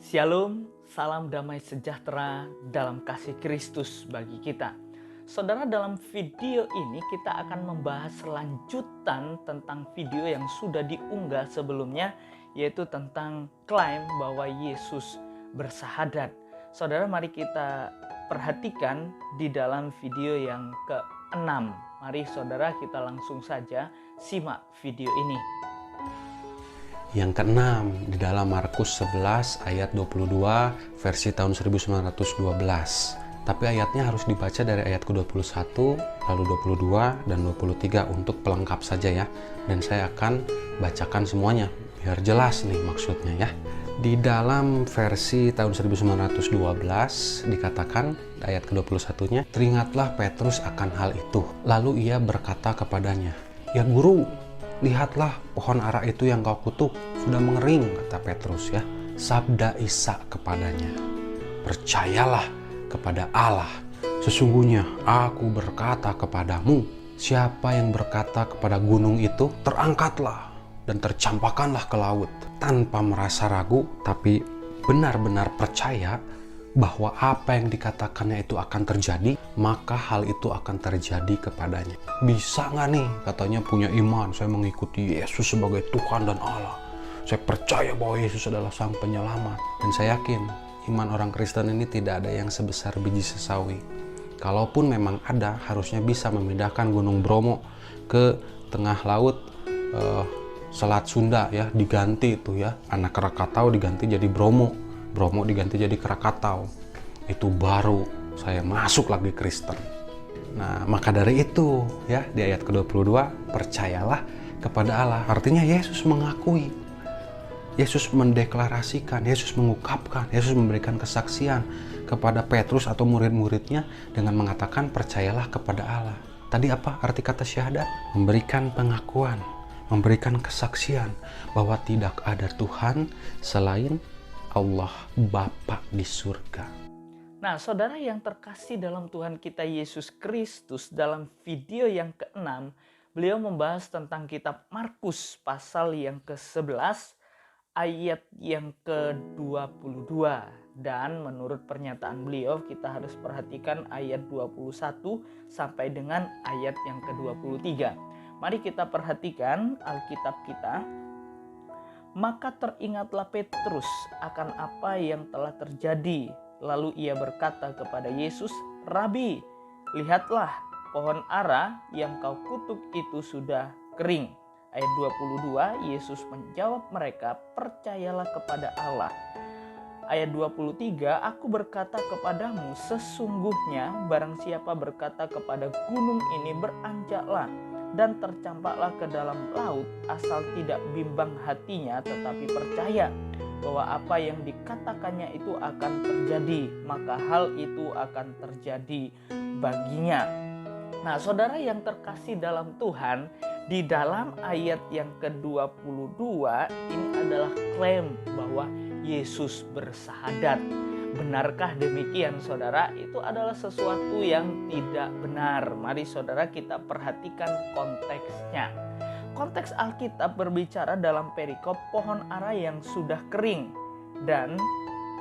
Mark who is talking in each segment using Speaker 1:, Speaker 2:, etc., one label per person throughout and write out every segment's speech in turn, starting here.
Speaker 1: Shalom, salam damai sejahtera dalam kasih Kristus bagi kita. Saudara, dalam video ini kita akan membahas lanjutan tentang video yang sudah diunggah sebelumnya, yaitu tentang klaim bahwa Yesus bersahadat. Saudara, mari kita perhatikan di dalam video yang ke-6. Mari saudara, kita langsung saja simak video ini.
Speaker 2: Yang keenam, di dalam Markus 11 ayat 22 versi tahun 1912. Tapi ayatnya harus dibaca dari ayat ke-21, lalu 22 dan 23 untuk pelengkap saja ya. Dan saya akan bacakan semuanya biar jelas nih maksudnya ya. Di dalam versi tahun 1912 dikatakan ayat ke-21-nya, "Teringatlah Petrus akan hal itu. Lalu ia berkata kepadanya, 'Ya Guru, lihatlah pohon ara itu yang kau kutuk sudah mengering,' kata Petrus ya. Sabda Isa kepadanya, 'Percayalah kepada Allah. Sesungguhnya aku berkata kepadamu, siapa yang berkata kepada gunung itu, terangkatlah dan tercampakkanlah ke laut, tanpa merasa ragu, tapi benar-benar percaya bahwa apa yang dikatakannya itu akan terjadi, maka hal itu akan terjadi kepadanya.'" Bisa nggak nih katanya punya iman, saya mengikuti Yesus sebagai Tuhan dan Allah, saya percaya bahwa Yesus adalah Sang Penyelamat, dan saya yakin iman orang Kristen ini tidak ada yang sebesar biji sesawi. Kalaupun memang ada, harusnya bisa memindahkan Gunung Bromo ke tengah laut, Selat Sunda ya, diganti itu ya, anak Krakatau diganti jadi Bromo, Bromo diganti jadi Krakatau. Itu baru saya masuk lagi Kristen. Nah, maka dari itu ya, di ayat ke-22, percayalah kepada Allah. Artinya Yesus mengakui, Yesus mendeklarasikan, Yesus mengungkapkan, Yesus memberikan kesaksian kepada Petrus atau murid-muridnya dengan mengatakan percayalah kepada Allah. Tadi apa arti kata syahadat? Memberikan pengakuan, memberikan kesaksian bahwa tidak ada Tuhan selain Allah Bapa di surga.
Speaker 1: Nah, saudara yang terkasih dalam Tuhan kita Yesus Kristus, dalam video yang ke-6, beliau membahas tentang kitab Markus pasal yang ke-11 ayat yang ke-22. Dan menurut pernyataan beliau, kita harus perhatikan ayat 21 sampai dengan ayat yang ke-23. Mari kita perhatikan Alkitab kita. "Maka teringatlah Petrus akan apa yang telah terjadi. Lalu ia berkata kepada Yesus, 'Rabi, lihatlah pohon ara yang kau kutuk itu sudah kering.' Ayat 22, Yesus menjawab mereka, 'Percayalah kepada Allah.' Ayat 23, 'Aku berkata kepadamu, sesungguhnya barang siapa berkata kepada gunung ini, beranjaklah dan tercampaklah ke dalam laut, asal tidak bimbang hatinya tetapi percaya bahwa apa yang dikatakannya itu akan terjadi, maka hal itu akan terjadi baginya.'" Nah, saudara yang terkasih dalam Tuhan, di dalam ayat yang ke-22 ini adalah klaim bahwa Yesus bersahadat. Benarkah demikian, saudara? Itu adalah sesuatu yang tidak benar. Mari saudara kita perhatikan konteksnya. Konteks Alkitab berbicara dalam perikop pohon ara yang sudah kering, dan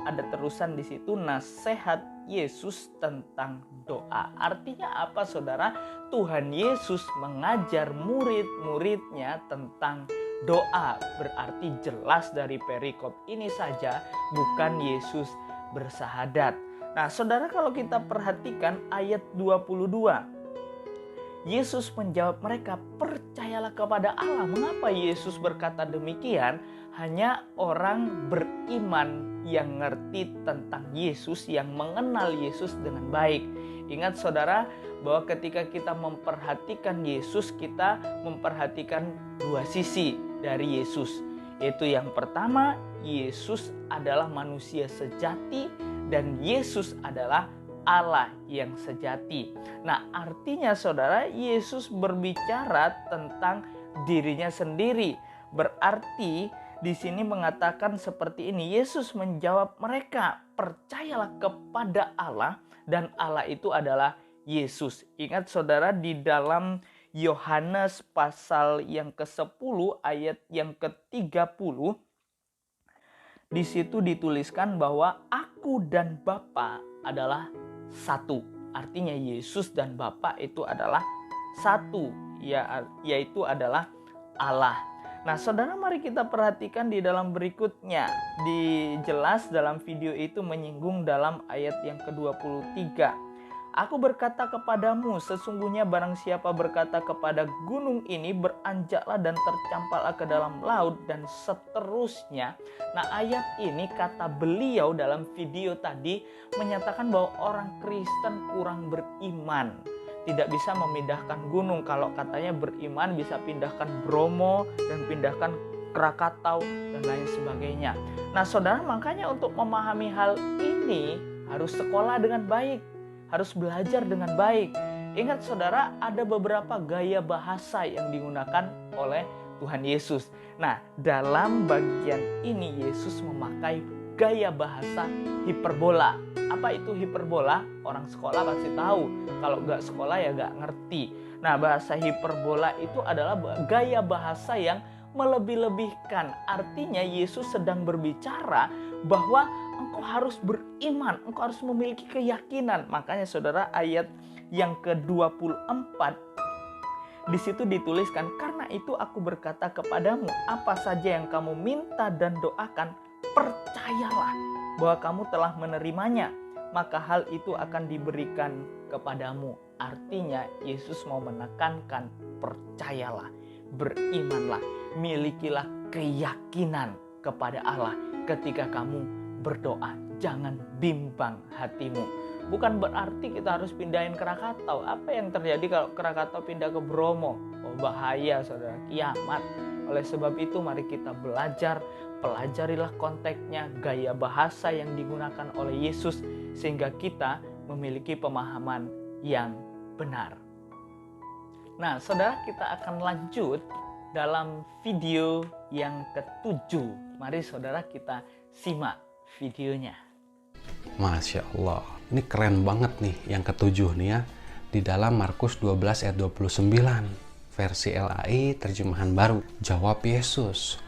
Speaker 1: ada terusan di situ nasihat Yesus tentang doa. Artinya apa, saudara? Tuhan Yesus mengajar murid-muridnya tentang doa. Berarti jelas dari perikop ini saja bukan Yesus bersahadat. Nah, saudara, kalau kita perhatikan ayat 22, Yesus menjawab mereka, "Percayalah kepada Allah." Mengapa Yesus berkata demikian? Hanya orang beriman yang ngerti tentang Yesus, yang mengenal Yesus dengan baik. Ingat saudara, bahwa ketika kita memperhatikan Yesus, kita memperhatikan dua sisi dari Yesus. Yaitu yang pertama, Yesus adalah manusia sejati dan Yesus adalah Allah yang sejati. Nah, artinya saudara, Yesus berbicara tentang dirinya sendiri. Berarti di sini mengatakan seperti ini, Yesus menjawab mereka, "Percayalah kepada Allah," dan Allah itu adalah Yesus. Ingat saudara, di dalam Yohanes pasal yang ke-10 ayat yang ke-30, Di situ dituliskan bahwa aku dan Bapa adalah satu. Artinya Yesus dan Bapa itu adalah satu, yaitu adalah Allah. Nah, saudara, mari kita perhatikan di dalam berikutnya. Dijelas dalam video itu menyinggung dalam ayat yang ke-23. Aku berkata kepadamu, sesungguhnya barang siapa berkata kepada gunung ini, beranjaklah dan tercampaklah ke dalam laut, dan seterusnya. Nah, ayat ini kata beliau dalam video tadi menyatakan bahwa orang Kristen kurang beriman. Tidak bisa memindahkan gunung. Kalau katanya beriman bisa pindahkan Bromo dan pindahkan Krakatau dan lain sebagainya. Nah, saudara, makanya untuk memahami hal ini harus sekolah dengan baik, harus belajar dengan baik. Ingat saudara, ada beberapa gaya bahasa yang digunakan oleh Tuhan Yesus. Nah, dalam bagian ini Yesus memakai gaya bahasa hiperbola. Apa itu hiperbola? Orang sekolah pasti tahu. Kalau nggak sekolah ya nggak ngerti. Nah, bahasa hiperbola itu adalah gaya bahasa yang melebih-lebihkan. Artinya Yesus sedang berbicara bahwa engkau harus beriman, engkau harus memiliki keyakinan. Makanya saudara, ayat yang ke-24 di situ dituliskan, karena itu aku berkata kepadamu, apa saja yang kamu minta dan doakan, percayalah bahwa kamu telah menerimanya, maka hal itu akan diberikan kepadamu. Artinya Yesus mau menekankan, percayalah, berimanlah, milikilah keyakinan kepada Allah ketika kamu berdoa. Jangan bimbang hatimu. Bukan berarti kita harus pindahin Krakatau. Apa yang terjadi kalau Krakatau pindah ke Bromo? Oh, bahaya saudara, kiamat. Oleh sebab itu mari kita belajar, pelajarilah konteksnya, gaya bahasa yang digunakan oleh Yesus, sehingga kita memiliki pemahaman yang benar. Nah, saudara, kita akan lanjut dalam video yang ke-7. Mari saudara kita simak videonya.
Speaker 2: Masya Allah, ini keren banget nih yang ke-7 nih ya. Di dalam Markus 12 ayat 29, versi LAI terjemahan baru. Jawab Yesus,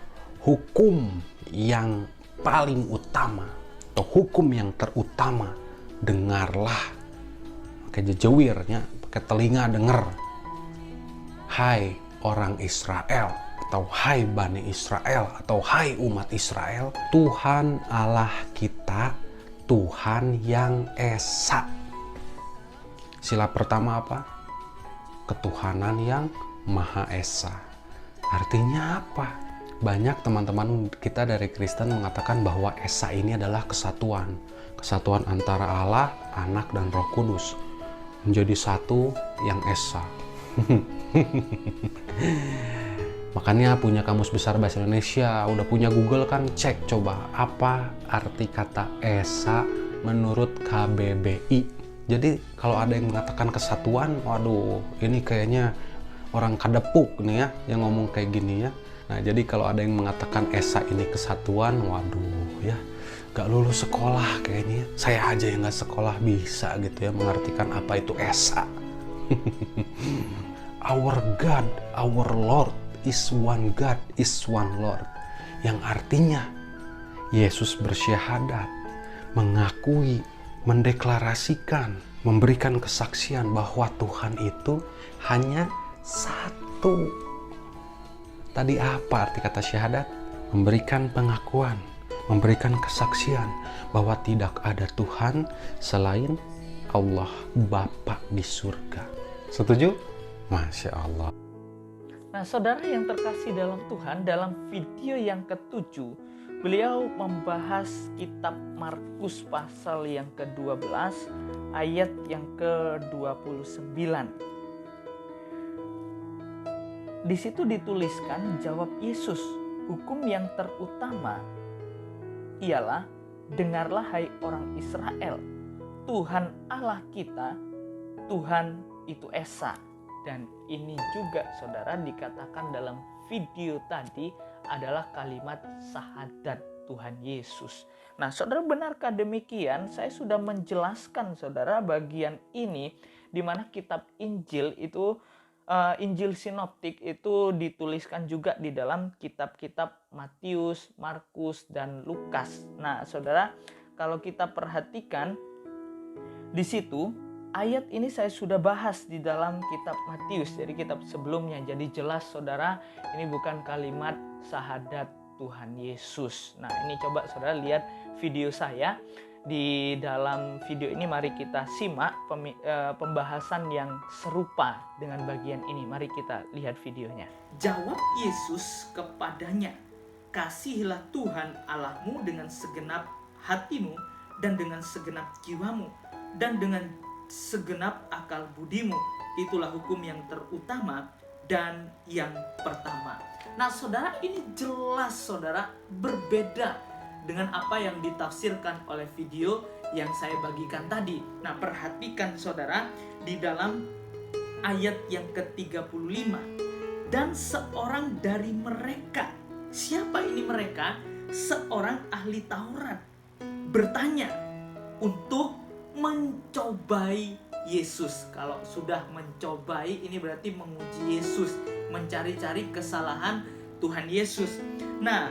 Speaker 2: hukum yang paling utama atau hukum yang terutama, dengarlah. Pakai jejewirnya, pakai telinga denger. Hai orang Israel, atau hai Bani Israel, atau hai umat Israel, Tuhan Allah kita, Tuhan yang Esa. Sila pertama apa? Ketuhanan yang Maha Esa. Artinya apa? Banyak teman-teman kita dari Kristen mengatakan bahwa Esa ini adalah kesatuan. Kesatuan antara Allah, Anak, dan Roh Kudus. Menjadi satu yang Esa. Makanya punya Kamus Besar Bahasa Indonesia, udah punya Google kan, cek coba apa arti kata Esa menurut KBBI. Jadi kalau ada yang mengatakan kesatuan, waduh ini kayaknya orang kadepuk nih ya yang ngomong kayak gini ya. Nah, jadi kalau ada yang mengatakan Esa ini kesatuan, waduh ya gak lulus sekolah kayaknya. Saya aja yang gak sekolah bisa gitu ya mengartikan apa itu Esa. Our God, our Lord is one God, is one Lord. Yang artinya Yesus bersyahadat, mengakui, mendeklarasikan, memberikan kesaksian bahwa Tuhan itu hanya satu. Tadi apa arti kata syahadat? Memberikan pengakuan, memberikan kesaksian bahwa tidak ada Tuhan selain Allah Bapa di surga. Setuju? Masya Allah.
Speaker 1: Nah, saudara yang terkasih dalam Tuhan, dalam video yang ke-7, beliau membahas kitab Markus pasal yang ke-12, ayat yang ke-29. Di situ dituliskan, jawab Yesus, hukum yang terutama ialah, dengarlah hai orang Israel, Tuhan Allah kita, Tuhan itu Esa. Dan ini juga saudara dikatakan dalam video tadi adalah kalimat syahadat Tuhan Yesus. Nah, saudara, benarkah demikian? Saya sudah menjelaskan saudara bagian ini di mana kitab Injil itu Injil sinoptik itu dituliskan juga di dalam kitab-kitab Matius, Markus, dan Lukas. Nah, saudara, kalau kita perhatikan di situ, ayat ini saya sudah bahas di dalam kitab Matius, jadi kitab sebelumnya. Jadi jelas saudara, ini bukan kalimat syahadat Tuhan Yesus. Nah, ini coba saudara lihat video saya. Di dalam video ini mari kita simak pembahasan yang serupa dengan bagian ini. Mari kita lihat videonya. Jawab Yesus kepadanya, "Kasihilah Tuhan Allahmu dengan segenap hatimu dan dengan segenap jiwamu dan dengan segenap akal budimu. Itulah hukum yang terutama dan yang pertama." Nah, saudara, ini jelas saudara berbeda dengan apa yang ditafsirkan oleh video yang saya bagikan tadi. Nah, perhatikan saudara di dalam ayat yang ke-35. Dan seorang dari mereka, siapa ini mereka? Seorang ahli Taurat bertanya untuk mencobai Yesus. Kalau sudah mencobai, ini berarti menguji Yesus, mencari-cari kesalahan Tuhan Yesus. Nah,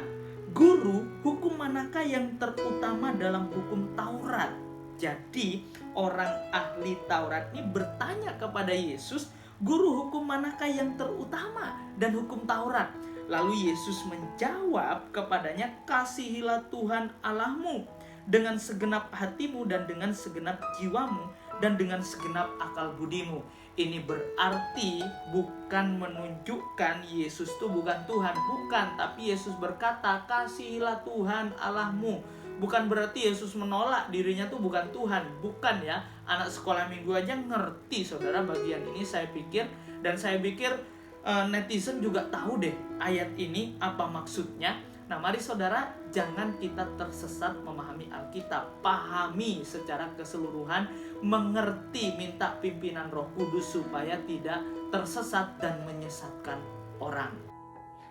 Speaker 1: "Guru, hukum manakah yang terutama dalam hukum Taurat?" Jadi orang ahli Taurat ini bertanya kepada Yesus, "Guru, hukum manakah yang terutama dan hukum Taurat?" Lalu Yesus menjawab kepadanya, "Kasihilah Tuhan Allahmu dengan segenap hatimu dan dengan segenap jiwamu dan dengan segenap akal budimu." Ini berarti bukan menunjukkan Yesus itu bukan Tuhan, bukan. Tapi Yesus berkata, "Kasihilah Tuhan Allahmu." Bukan berarti Yesus menolak dirinya tuh bukan Tuhan, bukan ya. Anak sekolah minggu aja ngerti saudara bagian ini, saya pikir. Dan saya pikir netizen juga tahu deh ayat ini apa maksudnya. Nah, mari saudara, jangan kita tersesat memahami Alkitab. Pahami secara keseluruhan, mengerti, minta pimpinan Roh Kudus supaya tidak tersesat dan menyesatkan orang.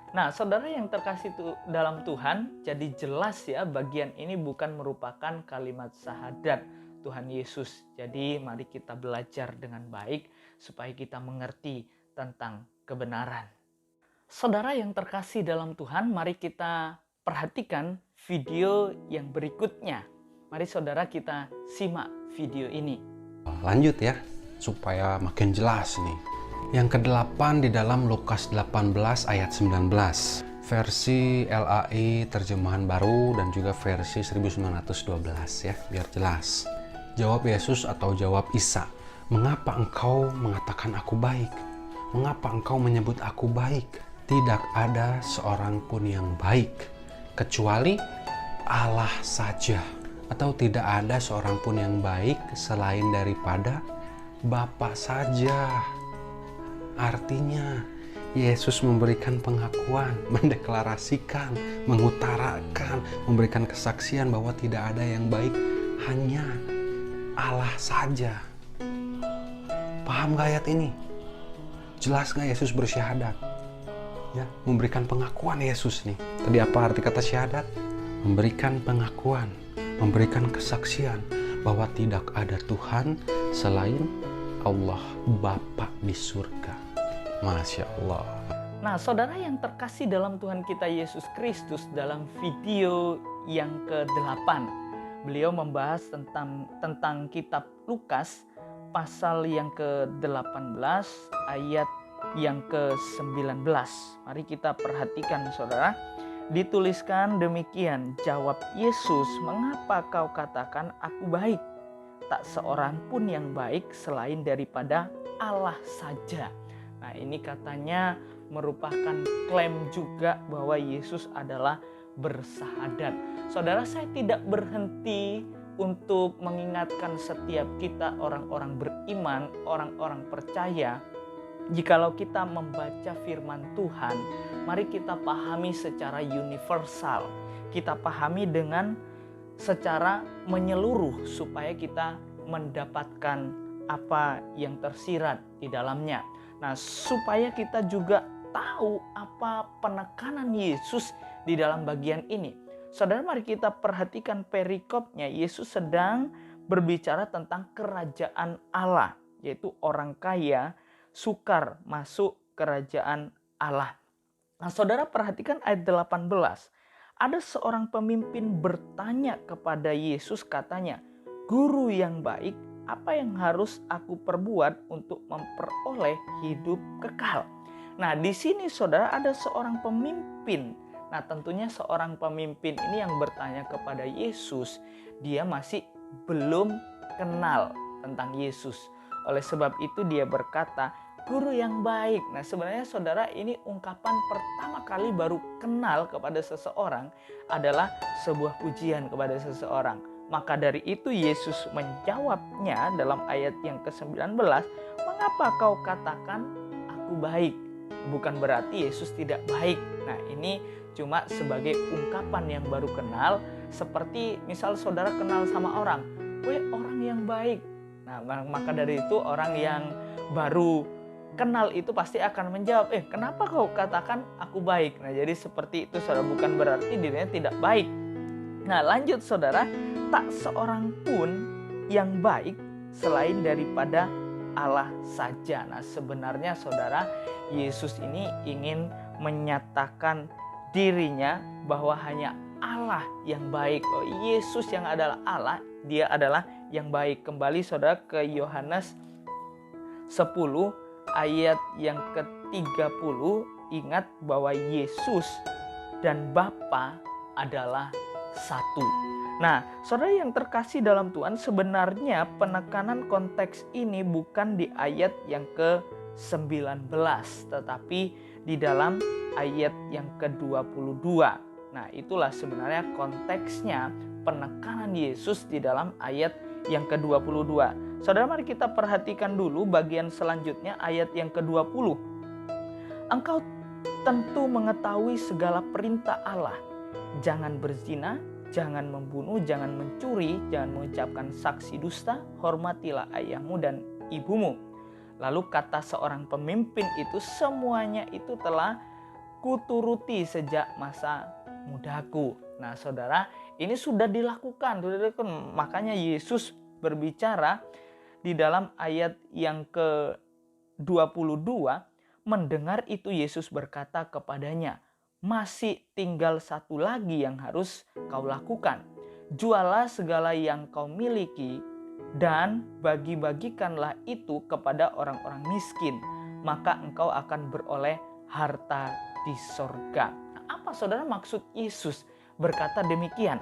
Speaker 1: Nah, saudara yang terkasih dalam Tuhan, jadi jelas ya bagian ini bukan merupakan kalimat syahadat Tuhan Yesus. Jadi mari kita belajar dengan baik supaya kita mengerti tentang kebenaran. Saudara yang terkasih dalam Tuhan, mari kita perhatikan video yang berikutnya. Mari saudara kita simak video ini.
Speaker 2: Lanjut ya, supaya makin jelas nih. Yang ke-8 di dalam Lukas 18 ayat 19. Versi LAI terjemahan baru dan juga versi 1912 ya, biar jelas. Jawab Yesus atau jawab Isa, "Mengapa engkau mengatakan aku baik? Mengapa engkau menyebut aku baik? Tidak ada seorang pun yang baik, kecuali Allah saja. Atau tidak ada seorang pun yang baik selain daripada Bapa saja." Artinya, Yesus memberikan pengakuan, mendeklarasikan, mengutarakan, memberikan kesaksian bahwa tidak ada yang baik, hanya Allah saja. Paham gak ayat ini? Jelas gak Yesus bersyahadat? Ya, memberikan pengakuan Yesus nih. Tadi apa arti kata syahadat? Memberikan pengakuan, memberikan kesaksian bahwa tidak ada Tuhan selain Allah Bapa di surga. Masya Allah.
Speaker 1: Nah, saudara yang terkasih dalam Tuhan kita Yesus Kristus, dalam video yang ke-8, beliau membahas tentang kitab Lukas pasal yang ke-18 ayat yang ke-19. Mari kita perhatikan saudara. Dituliskan demikian, "Jawab Yesus, mengapa kau katakan aku baik? Tak seorang pun yang baik selain daripada Allah saja." Nah, ini katanya merupakan klaim juga bahwa Yesus adalah bersyahadat. Saudara, saya tidak berhenti untuk mengingatkan setiap kita orang-orang beriman, orang-orang percaya. Jikalau kita membaca firman Tuhan, mari kita pahami secara universal. Kita pahami dengan secara menyeluruh supaya kita mendapatkan apa yang tersirat di dalamnya. Nah, supaya kita juga tahu apa penekanan Yesus di dalam bagian ini. Saudara, mari kita perhatikan perikopnya. Yesus sedang berbicara tentang kerajaan Allah, yaitu orang kaya sukar masuk kerajaan Allah. Nah, saudara perhatikan ayat 18. Ada seorang pemimpin bertanya kepada Yesus, katanya, "Guru yang baik, apa yang harus aku perbuat untuk memperoleh hidup kekal?" Nah, di sini saudara ada seorang pemimpin. Nah, tentunya seorang pemimpin ini yang bertanya kepada Yesus, dia masih belum kenal tentang Yesus. Oleh sebab itu dia berkata, "Guru yang baik." Nah, sebenarnya saudara, ini ungkapan pertama kali baru kenal kepada seseorang adalah sebuah pujian kepada seseorang. Maka dari itu Yesus menjawabnya dalam ayat yang ke-19, "Mengapa kau katakan aku baik?" Bukan berarti Yesus tidak baik. Nah, ini cuma sebagai ungkapan yang baru kenal, seperti misal saudara kenal sama orang, "Weh, orang yang baik." Nah, maka dari itu orang yang baru kenal itu pasti akan menjawab, "Kenapa kau katakan aku baik?" Nah, jadi seperti itu saudara, bukan berarti dirinya tidak baik. Nah, lanjut saudara, tak seorang pun yang baik selain daripada Allah saja. Nah, sebenarnya saudara, Yesus ini ingin menyatakan dirinya bahwa hanya Allah yang baik. Oh, Yesus yang adalah Allah, dia adalah yang baik. Kembali saudara ke Yohanes 10 ayat yang ke-30, ingat bahwa Yesus dan Bapa adalah satu. Nah, saudara yang terkasih dalam Tuhan, sebenarnya penekanan konteks ini bukan di ayat yang ke-19, tetapi di dalam ayat yang ke-22. Nah, itulah sebenarnya konteksnya penekanan Yesus di dalam ayat yang ke-22. Saudara, mari kita perhatikan dulu bagian selanjutnya, ayat yang ke-20. "Engkau tentu mengetahui segala perintah Allah. Jangan berzina, jangan membunuh, jangan mencuri, jangan mengucapkan saksi dusta, hormatilah ayahmu dan ibumu." Lalu kata seorang pemimpin itu, "Semuanya itu telah kuturuti sejak masa mudaku." Nah, saudara, ini sudah dilakukan. Makanya Yesus berbicara di dalam ayat yang ke-22, mendengar itu Yesus berkata kepadanya, "Masih tinggal satu lagi yang harus kau lakukan. Jualah segala yang kau miliki dan bagi-bagikanlah itu kepada orang-orang miskin, maka engkau akan beroleh harta di sorga." Nah, apa saudara maksud Yesus berkata demikian?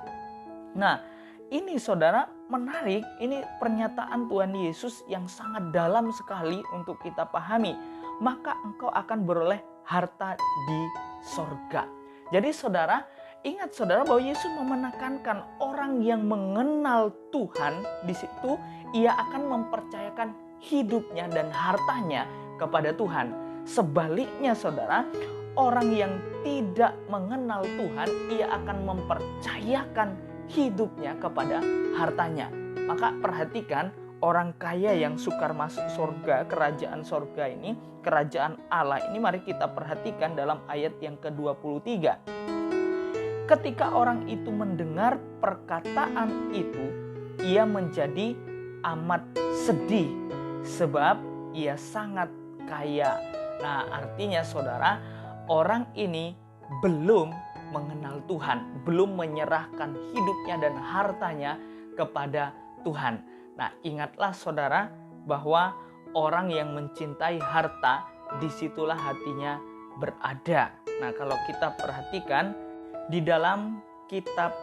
Speaker 1: Nah, ini saudara menarik, ini pernyataan Tuhan Yesus yang sangat dalam sekali untuk kita pahami. Maka engkau akan beroleh harta di sorga. Jadi saudara, ingat saudara bahwa Yesus memenekankan orang yang mengenal Tuhan, di situ ia akan mempercayakan hidupnya dan hartanya kepada Tuhan. Sebaliknya saudara, orang yang tidak mengenal Tuhan, ia akan mempercayakan hidupnya kepada hartanya. Maka perhatikan, orang kaya yang sukar masuk surga, kerajaan surga ini, kerajaan Allah ini, mari kita perhatikan dalam ayat yang ke-23. Ketika orang itu mendengar perkataan itu, ia menjadi amat sedih sebab ia sangat kaya. Nah, artinya saudara, orang ini belum mengenal Tuhan, belum menyerahkan hidupnya dan hartanya kepada Tuhan. Nah, ingatlah saudara bahwa orang yang mencintai harta, disitulah hatinya berada. Nah, kalau kita perhatikan di dalam kitab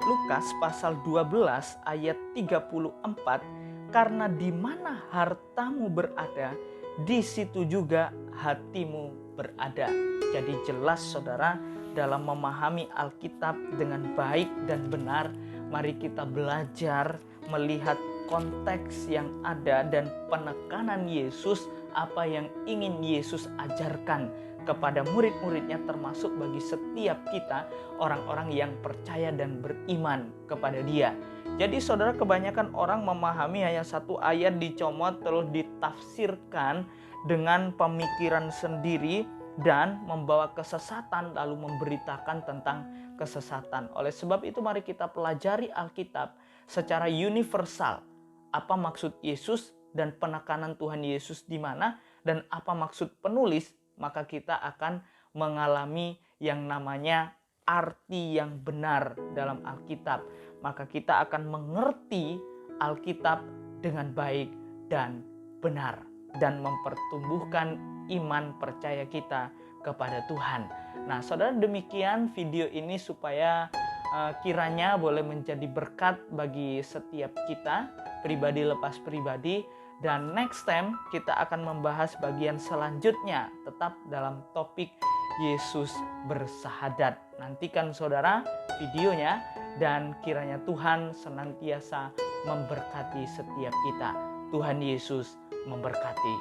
Speaker 1: Lukas pasal 12 ayat 34, "Karena di mana hartamu berada, di situ juga hatimu berada." Jadi jelas saudara, dalam memahami Alkitab dengan baik dan benar, mari kita belajar melihat konteks yang ada dan penekanan Yesus, apa yang ingin Yesus ajarkan kepada murid-muridnya, termasuk bagi setiap kita, orang-orang yang percaya dan beriman kepada Dia. Jadi saudara, kebanyakan orang memahami hanya satu ayat, dicomot terus ditafsirkan dengan pemikiran sendiri dan membawa kesesatan, lalu memberitakan tentang kesesatan. Oleh sebab itu mari kita pelajari Alkitab secara universal. Apa maksud Yesus dan penekanan Tuhan Yesus di mana? dan apa maksud penulis, maka kita akan mengalami yang namanya arti yang benar dalam Alkitab. Maka kita akan mengerti Alkitab dengan baik dan benar dan mempertumbuhkan iman percaya kita kepada Tuhan. Nah, saudara, demikian video ini supaya kiranya boleh menjadi berkat bagi setiap kita, pribadi lepas pribadi. Dan next time kita akan membahas bagian selanjutnya, tetap dalam topik Yesus bersahadat. Nantikan saudara videonya, dan kiranya Tuhan senantiasa memberkati setiap kita. Tuhan Yesus memberkati.